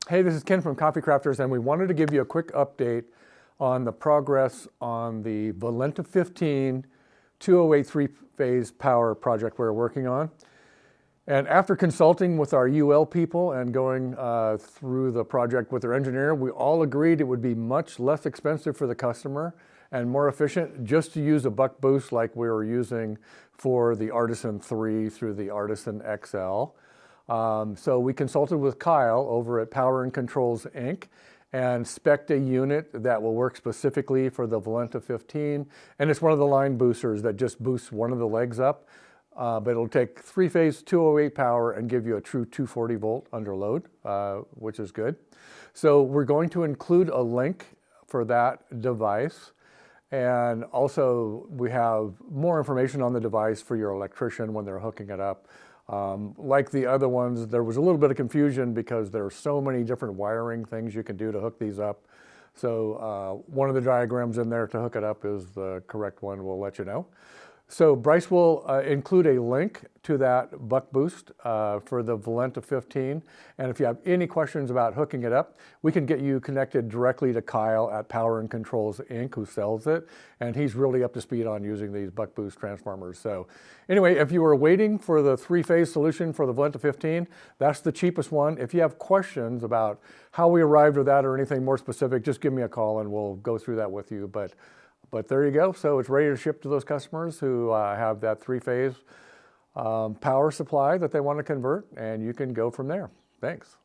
Hey, this is Ken from Coffee Crafters, and we wanted to give you a quick update on the progress on the Valenta 15 208 three-phase power project we're working on. And after consulting with our UL people and going through the project with their engineer, we all agreed it would be much less expensive for the customer and more efficient just to use a buck boost like we were using for the Artisan 3 through the Artisan XL. So we consulted with Kyle over at Power and Controls Inc. and spec'd a unit that will work specifically for the Valenta 15. And it's one of the line boosters that just boosts one of the legs up. But it'll take three-phase 208 power and give you a true 240 volt under load, which is good. So we're going to include a link for that device. And also we have more information on the device for your electrician when they're hooking it up. Like the other ones, there was a little bit of confusion because there are so many different wiring things you can do to hook these up. So one of the diagrams in there to hook it up is the correct one. We'll let you know. So Bryce will include a link to that buck boost for the Valenta 15. And if you have any questions about hooking it up, we can get you connected directly to Kyle at Power and Controls Inc., who sells it. And he's really up to speed on using these buck boost transformers. So anyway, if you were waiting for the three-phase solution for the Valenta 15, that's the cheapest one. If you have questions about how we arrived at that or anything more specific, just give me a call and we'll go through that with you. But there you go. So it's ready to ship to those customers who have that three-phase power supply that they want to convert, and you can go from there. Thanks.